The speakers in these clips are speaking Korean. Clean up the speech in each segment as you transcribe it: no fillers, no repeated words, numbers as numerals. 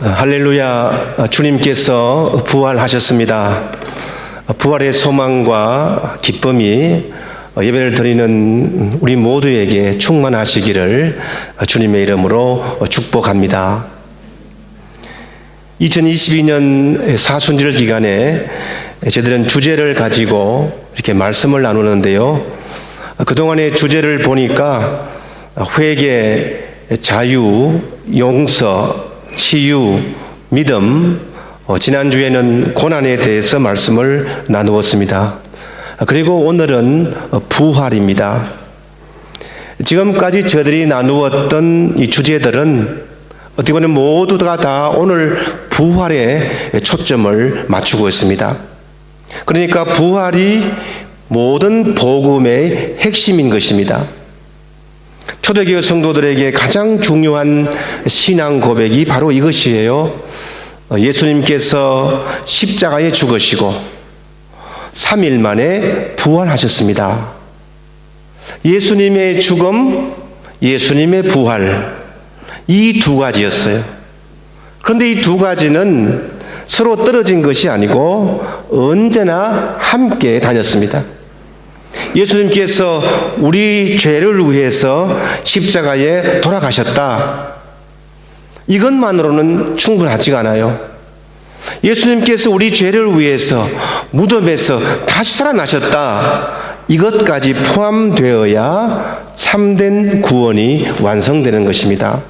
할렐루야, 주님께서 부활하셨습니다. 부활의 소망과 기쁨이 예배를 드리는 우리 모두에게 충만하시기를 주님의 이름으로 축복합니다. 2022년 사순절 기간에 저희들은 주제를 가지고 이렇게 말씀을 나누는데요. 그동안의 주제를 보니까 회개, 자유, 용서, 치유, 믿음, 지난주에는 고난에 대해서 말씀을 나누었습니다. 그리고 오늘은 부활입니다. 지금까지 저희들이 나누었던 이 주제들은 어떻게 보면 모두가 다 오늘 부활에 초점을 맞추고 있습니다. 그러니까 부활이 모든 복음의 핵심인 것입니다. 초대교회 성도들에게 가장 중요한 신앙 고백이 바로 이것이에요. 예수님께서 십자가에 죽으시고 3일 만에 부활하셨습니다. 예수님의 죽음, 예수님의 부활, 이 두 가지였어요. 그런데 이 두 가지는 서로 떨어진 것이 아니고 언제나 함께 다녔습니다. 예수님께서 우리 죄를 위해서 십자가에 돌아가셨다. 이것만으로는 충분하지가 않아요. 예수님께서 우리 죄를 위해서 무덤에서 다시 살아나셨다. 이것까지 포함되어야 참된 구원이 완성되는 것입니다.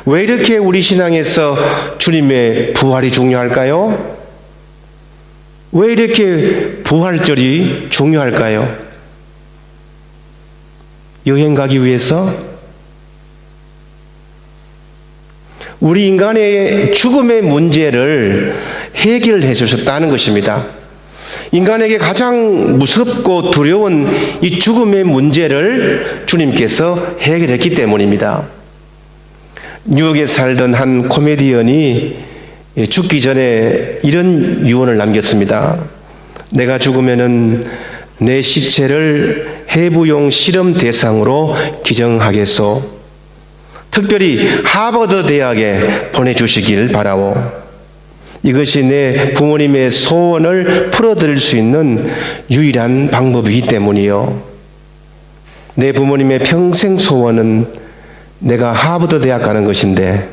왜 이렇게 우리 신앙에서 주님의 부활이 중요할까요? 왜 이렇게 부활절이 중요할까요? 여행 가기 위해서? 우리 인간의 죽음의 문제를 해결해 주셨다는 것입니다. 인간에게 가장 무섭고 두려운 이 죽음의 문제를 주님께서 해결했기 때문입니다. 뉴욕에 살던 한 코미디언이 죽기 전에 이런 유언을 남겼습니다. 내가 죽으면은 내 시체를 해부용 실험 대상으로 기증하겠소. 특별히 하버드 대학에 보내주시길 바라오. 이것이 내 부모님의 소원을 풀어드릴 수 있는 유일한 방법이기 때문이요. 내 부모님의 평생 소원은 내가 하버드 대학 가는 것인데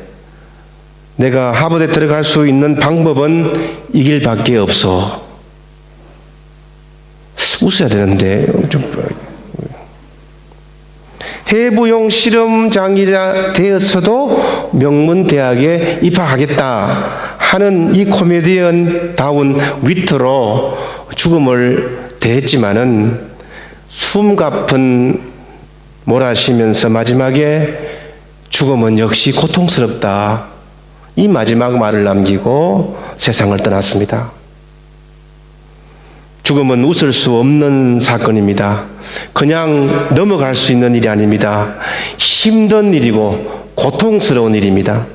내가 하버드에 들어갈 수 있는 방법은 이 길밖에 없어. 웃어야 되는데 해부용 실험장이라 되었어도 명문대학에 입학하겠다 하는 이 코미디언다운 위트로 죽음을 대했지만은 숨가쁜 몰아쉬면서 마지막에 죽음은 역시 고통스럽다. 이 마지막 말을 남기고 세상을 떠났습니다. 죽음은 웃을 수 없는 사건입니다. 그냥 넘어갈 수 있는 일이 아닙니다. 힘든 일이고 고통스러운 일입니다.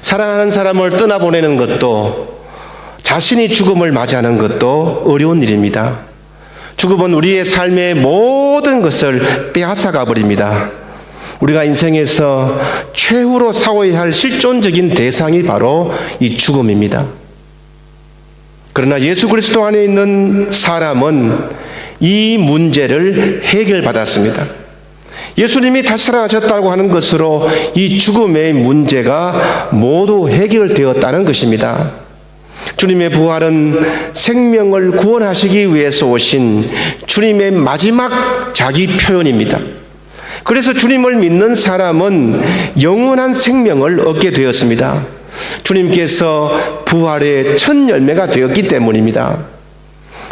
사랑하는 사람을 떠나보내는 것도 자신이 죽음을 맞이하는 것도 어려운 일입니다. 죽음은 우리의 삶의 모든 것을 빼앗아가 버립니다. 우리가 인생에서 최후로 싸워야 할 실존적인 대상이 바로 이 죽음입니다. 그러나 예수 그리스도 안에 있는 사람은 이 문제를 해결받았습니다. 예수님이 다시 살아나셨다고 하는 것으로 이 죽음의 문제가 모두 해결되었다는 것입니다. 주님의 부활은 생명을 구원하시기 위해서 오신 주님의 마지막 자기 표현입니다. 그래서 주님을 믿는 사람은 영원한 생명을 얻게 되었습니다. 주님께서 부활의 첫 열매가 되었기 때문입니다.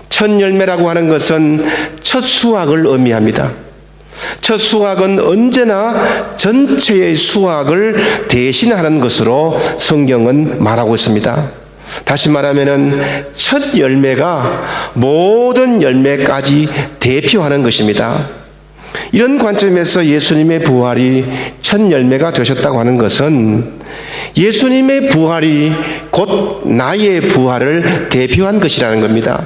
첫 열매라고 하는 것은 첫 수확을 의미합니다. 첫 수확은 언제나 전체의 수확을 대신하는 것으로 성경은 말하고 있습니다. 다시 말하면은 첫 열매가 모든 열매까지 대표하는 것입니다. 이런 관점에서 예수님의 부활이 첫 열매가 되셨다고 하는 것은 예수님의 부활이 곧 나의 부활을 대표한 것이라는 겁니다.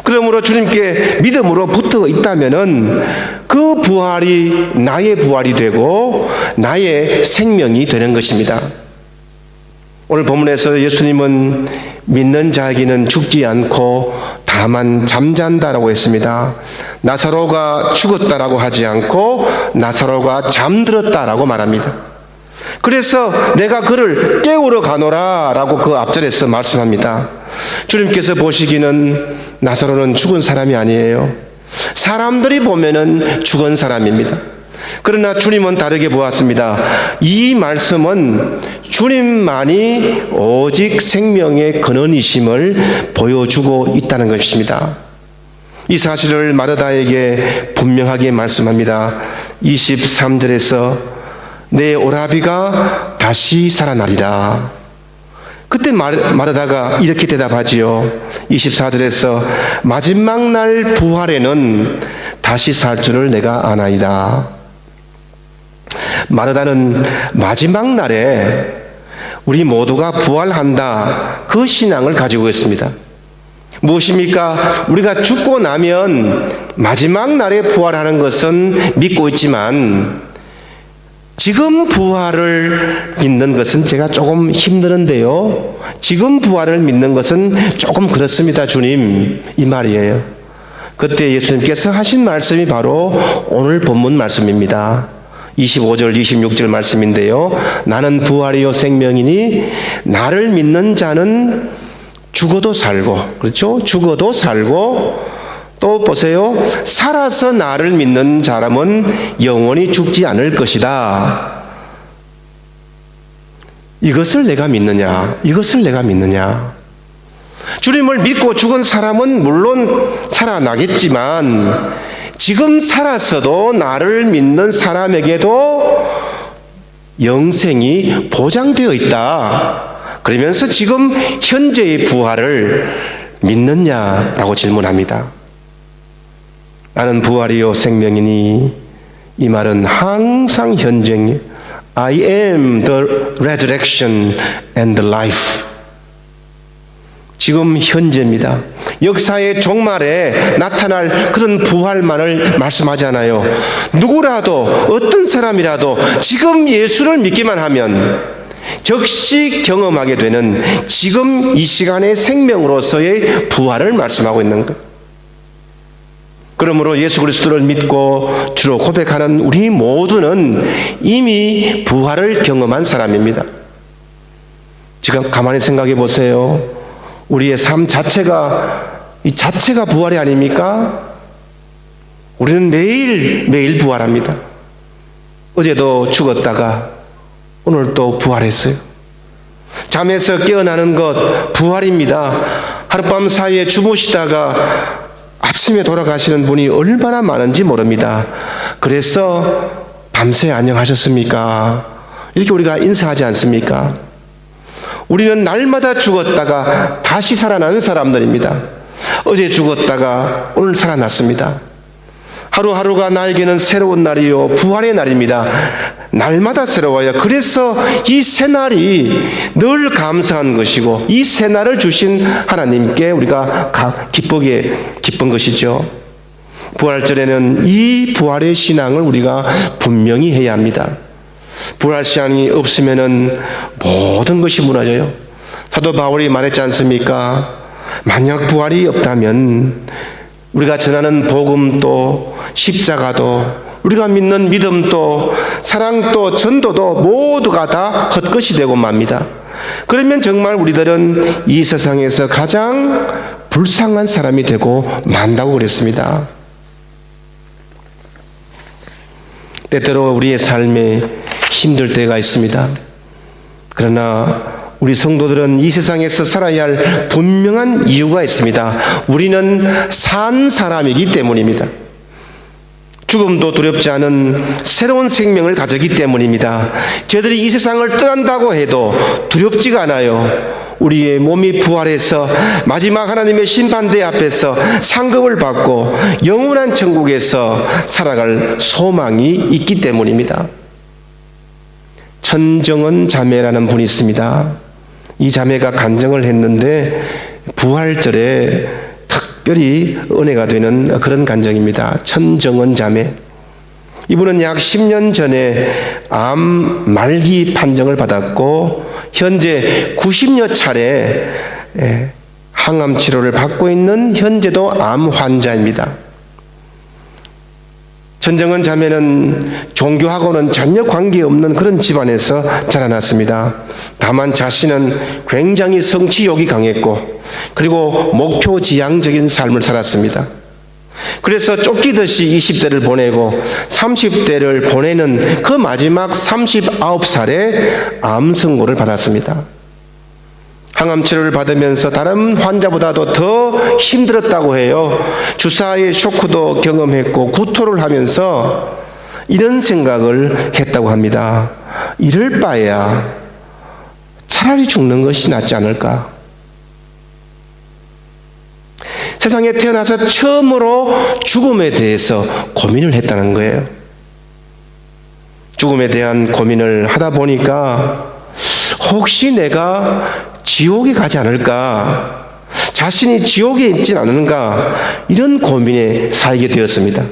그러므로 주님께 믿음으로 붙어 있다면은 그 부활이 나의 부활이 되고 나의 생명이 되는 것입니다. 오늘 본문에서 예수님은 믿는 자에게는 죽지 않고 다만 잠잔다라고 했습니다. 나사로가 죽었다라고 하지 않고 나사로가 잠들었다라고 말합니다. 그래서 내가 그를 깨우러 가노라라고 그 앞절에서 말씀합니다. 주님께서 보시기는 나사로는 죽은 사람이 아니에요. 사람들이 보면은 죽은 사람입니다. 그러나 주님은 다르게 보았습니다. 이 말씀은 주님만이 오직 생명의 근원이심을 보여주고 있다는 것입니다. 이 사실을 마르다에게 분명하게 말씀합니다. 23절에서 내 오라비가 다시 살아나리라. 그때 마르다가 이렇게 대답하지요. 24절에서 마지막 날 부활에는 다시 살 줄을 내가 아나이다. 마르다는 마지막 날에 우리 모두가 부활한다, 그 신앙을 가지고 있습니다. 무엇입니까? 우리가 죽고 나면 마지막 날에 부활하는 것은 믿고 있지만 지금 부활을 믿는 것은 제가 조금 힘드는데요, 지금 부활을 믿는 것은 조금 그렇습니다, 주님, 이 말이에요. 그때 예수님께서 하신 말씀이 바로 오늘 본문 말씀입니다. 25절 26절 말씀인데요, 나는 부활이요 생명이니 나를 믿는 자는 죽어도 살고, 그렇죠? 죽어도 살고, 또 보세요, 살아서 나를 믿는 사람은 영원히 죽지 않을 것이다. 이것을 내가 믿느냐? 이것을 내가 믿느냐? 주님을 믿고 죽은 사람은 물론 살아나겠지만 지금 살았어도 나를 믿는 사람에게도 영생이 보장되어 있다. 그러면서 지금 현재의 부활을 믿느냐라고 질문합니다. 나는 부활이요 생명이니, 이 말은 항상 현재, I am the resurrection and the life. 지금 현재입니다. 역사의 종말에 나타날 그런 부활만을 말씀하잖아요. 누구라도, 어떤 사람이라도 지금 예수를 믿기만 하면 즉시 경험하게 되는 지금 이 시간의 생명으로서의 부활을 말씀하고 있는 것. 그러므로 예수 그리스도를 믿고 주로 고백하는 우리 모두는 이미 부활을 경험한 사람입니다. 지금 가만히 생각해 보세요. 우리의 삶 자체가, 이 자체가 부활이 아닙니까? 우리는 매일 부활합니다. 어제도 죽었다가 오늘 또 부활했어요. 잠에서 깨어나는 것 부활입니다. 하룻밤 사이에 주무시다가 아침에 돌아가시는 분이 얼마나 많은지 모릅니다. 그래서 밤새 안녕하셨습니까? 이렇게 우리가 인사하지 않습니까? 우리는 날마다 죽었다가 다시 살아나는 사람들입니다. 어제 죽었다가 오늘 살아났습니다. 하루하루가 나에게는 새로운 날이요 부활의 날입니다. 날마다 새로워요. 그래서 이 새날이 늘 감사한 것이고 이 새날을 주신 하나님께 우리가 기쁜 것이죠. 부활절에는 이 부활의 신앙을 우리가 분명히 해야 합니다. 부활 신앙이 없으면은 모든 것이 무너져요. 사도 바울이 말했지 않습니까? 만약 부활이 없다면 우리가 전하는 복음도, 십자가도, 우리가 믿는 믿음도, 사랑도, 전도도 모두가 다 헛것이 되고 맙니다. 그러면 정말 우리들은 이 세상에서 가장 불쌍한 사람이 되고 만다고 그랬습니다. 때때로 우리의 삶에 힘들 때가 있습니다. 그러나 우리 성도들은 이 세상에서 살아야 할 분명한 이유가 있습니다. 우리는 산 사람이기 때문입니다. 죽음도 두렵지 않은 새로운 생명을 가졌기 때문입니다. 저희들이 이 세상을 떠난다고 해도 두렵지가 않아요. 우리의 몸이 부활해서 마지막 하나님의 심판대 앞에서 상급을 받고 영원한 천국에서 살아갈 소망이 있기 때문입니다. 천정은 자매라는 분이 있습니다. 이 자매가 간증을 했는데 부활절에 특별히 은혜가 되는 그런 간증입니다. 천정은 자매. 이분은 약 10년 전에 암 말기 판정을 받았고 현재 90여 차례 항암 치료를 받고 있는 현재도 암 환자입니다. 전정은 자매는 종교하고는 전혀 관계없는 그런 집안에서 자라났습니다. 다만 자신은 굉장히 성취욕이 강했고 그리고 목표지향적인 삶을 살았습니다. 그래서 쫓기듯이 20대를 보내고 30대를 보내는 그 마지막 39살에 암 선고를 받았습니다. 항암 치료를 받으면서 다른 환자보다도 더 힘들었다고 해요. 주사의 쇼크도 경험했고 구토를 하면서 이런 생각을 했다고 합니다. 이럴 바에야 차라리 죽는 것이 낫지 않을까. 세상에 태어나서 처음으로 죽음에 대해서 고민을 했다는 거예요. 죽음에 대한 고민을 하다 보니까 혹시 내가 지옥에 가지 않을까, 자신이 지옥에 있진 않은가, 이런 고민에 쌓이게 되었습니다.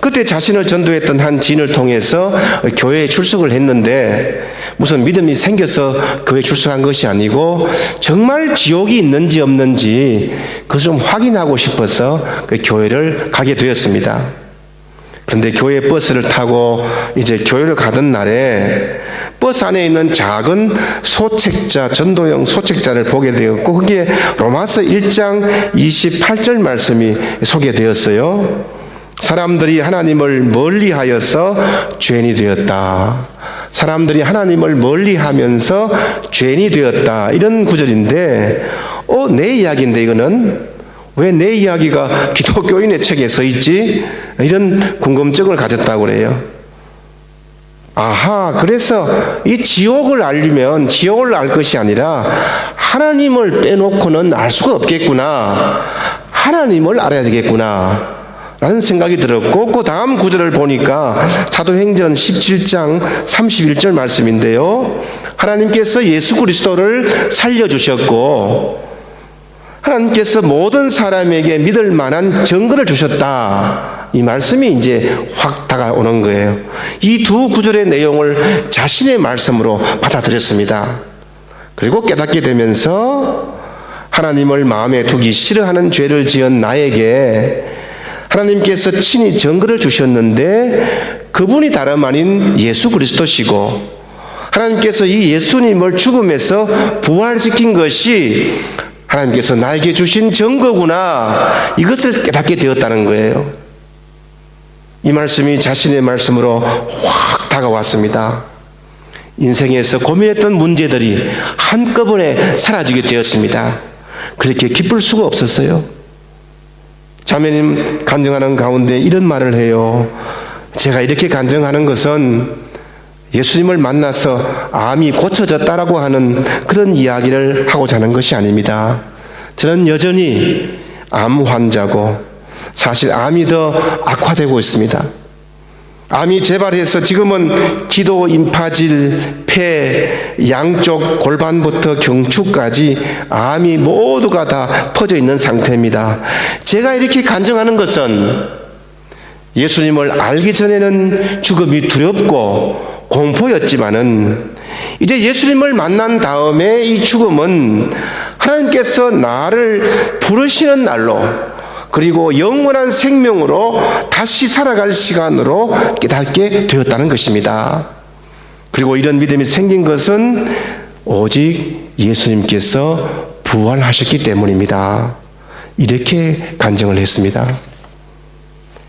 그때 자신을 전도했던 한 지인을 통해서 교회에 출석을 했는데 무슨 믿음이 생겨서 교회에 출석한 것이 아니고 정말 지옥이 있는지 없는지 그것을 좀 확인하고 싶어서 그 교회를 가게 되었습니다. 그런데 교회 버스를 타고 이제 교회를 가던 날에 버스 안에 있는 작은 소책자, 전도용 소책자를 보게 되었고 거기에 로마서 1장 28절 말씀이 소개되었어요. 사람들이 하나님을 멀리하여서 죄인이 되었다. 사람들이 하나님을 멀리하면서 죄인이 되었다. 이런 구절인데 내 이야기인데 이거는 왜 내 이야기가 기독교인의 책에 서 있지? 이런 궁금증을 가졌다고 그래요. 아하, 그래서 이 지옥을 알려면 지옥을 알 것이 아니라 하나님을 빼놓고는 알 수가 없겠구나. 하나님을 알아야 되겠구나 라는 생각이 들었고 그 다음 구절을 보니까 사도행전 17장 31절 말씀인데요. 하나님께서 예수 그리스도를 살려주셨고 하나님께서 모든 사람에게 믿을 만한 증거를 주셨다. 이 말씀이 이제 확 다가오는 거예요. 이 두 구절의 내용을 자신의 말씀으로 받아들였습니다. 그리고 깨닫게 되면서 하나님을 마음에 두기 싫어하는 죄를 지은 나에게 하나님께서 친히 증거를 주셨는데 그분이 다름 아닌 예수 그리스도시고 하나님께서 이 예수님을 죽음에서 부활시킨 것이 하나님께서 나에게 주신 증거구나. 이것을 깨닫게 되었다는 거예요. 이 말씀이 자신의 말씀으로 확 다가왔습니다. 인생에서 고민했던 문제들이 한꺼번에 사라지게 되었습니다. 그렇게 기쁠 수가 없었어요. 자매님 간증하는 가운데 이런 말을 해요. 제가 이렇게 간증하는 것은 예수님을 만나서 암이 고쳐졌다라고 하는 그런 이야기를 하고자 하는 것이 아닙니다. 저는 여전히 암 환자고 사실 암이 더 악화되고 있습니다. 암이 재발해서 지금은 기도, 임파질, 폐, 양쪽 골반부터 경추까지 암이 모두가 다 퍼져 있는 상태입니다. 제가 이렇게 간증하는 것은 예수님을 알기 전에는 죽음이 두렵고 공포였지만은 이제 예수님을 만난 다음에 이 죽음은 하나님께서 나를 부르시는 날로 그리고 영원한 생명으로 다시 살아갈 시간으로 깨닫게 되었다는 것입니다. 그리고 이런 믿음이 생긴 것은 오직 예수님께서 부활하셨기 때문입니다. 이렇게 간증을 했습니다.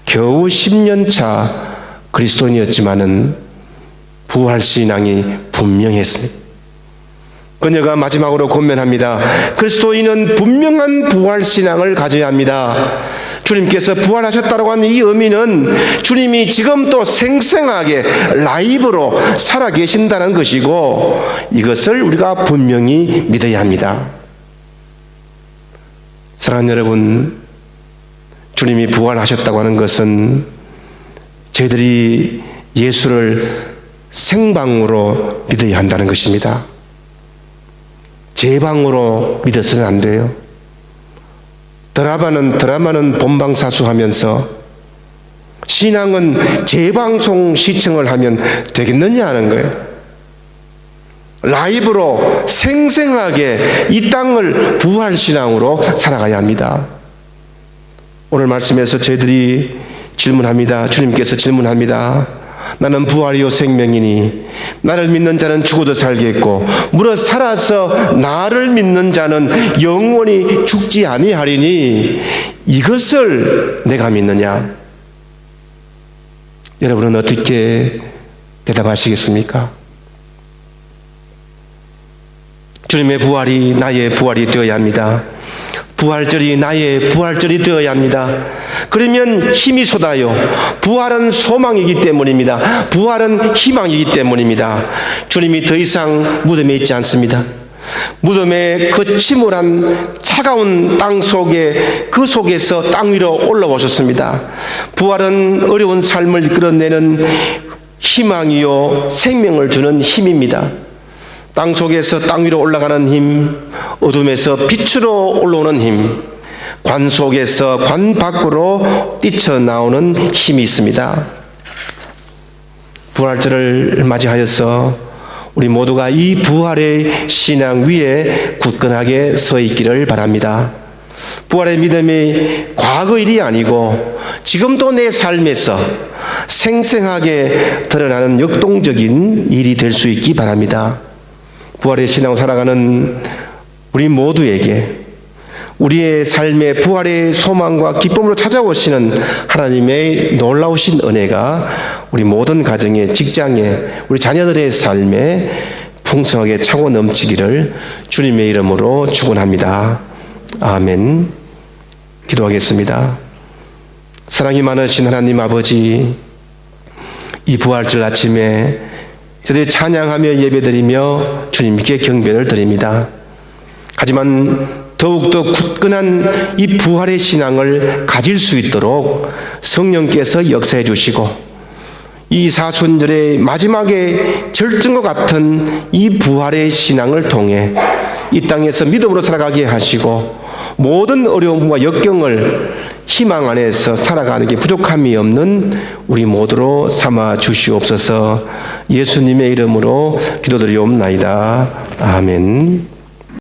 겨우 10년 차 그리스도인이었지만은 부활신앙이 분명했습니다. 그녀가 마지막으로 권면합니다. 그리스도인은 분명한 부활신앙을 가져야 합니다. 주님께서 부활하셨다고 하는 이 의미는 주님이 지금 또 생생하게 라이브로 살아계신다는 것이고 이것을 우리가 분명히 믿어야 합니다. 사랑하는 여러분, 주님이 부활하셨다고 하는 것은 저희들이 예수를 생방으로 믿어야 한다는 것입니다. 제방으로 믿어서는 안 돼요. 드라마는 본방사수하면서 신앙은 재방송 시청을 하면 되겠느냐 하는 거예요. 라이브로 생생하게 이 땅을 부활신앙으로 살아가야 합니다. 오늘 말씀에서 저희들이 질문합니다. 주님께서 질문합니다. 나는 부활이요 생명이니 나를 믿는 자는 죽어도 살겠고 무릇 살아서 나를 믿는 자는 영원히 죽지 아니하리니 이것을 내가 믿느냐? 여러분은 어떻게 대답하시겠습니까? 주님의 부활이 나의 부활이 되어야 합니다. 부활절이 나의 부활절이 되어야 합니다. 그러면 힘이 솟아요. 부활은 소망이기 때문입니다. 부활은 희망이기 때문입니다. 주님이 더 이상 무덤에 있지 않습니다. 무덤에 그 침울한 차가운 땅 속에 그 속에서 땅 위로 올라오셨습니다. 부활은 어려운 삶을 이끌어내는 희망이요 생명을 주는 힘입니다. 땅 속에서 땅 위로 올라가는 힘, 어둠에서 빛으로 올라오는 힘, 관 속에서 관 밖으로 뛰쳐나오는 힘이 있습니다. 부활절을 맞이하여서 우리 모두가 이 부활의 신앙 위에 굳건하게 서 있기를 바랍니다. 부활의 믿음이 과거 일이 아니고 지금도 내 삶에서 생생하게 드러나는 역동적인 일이 될 수 있기 바랍니다. 부활의 신앙으로 살아가는 우리 모두에게 우리의 삶의 부활의 소망과 기쁨으로 찾아오시는 하나님의 놀라우신 은혜가 우리 모든 가정에, 직장에, 우리 자녀들의 삶에 풍성하게 차고 넘치기를 주님의 이름으로 축원합니다. 아멘. 기도하겠습니다. 사랑이 많으신 하나님 아버지, 이 부활절 아침에 저희들이 찬양하며 예배드리며 주님께 경배를 드립니다. 하지만 더욱더 굳건한 이 부활의 신앙을 가질 수 있도록 성령께서 역사해 주시고 이 사순절의 마지막에 절정과 같은 이 부활의 신앙을 통해 이 땅에서 믿음으로 살아가게 하시고 모든 어려움과 역경을 희망 안에서 살아가는 게 부족함이 없는 우리 모두로 삼아 주시옵소서. 예수님의 이름으로 기도드리옵나이다. 아멘.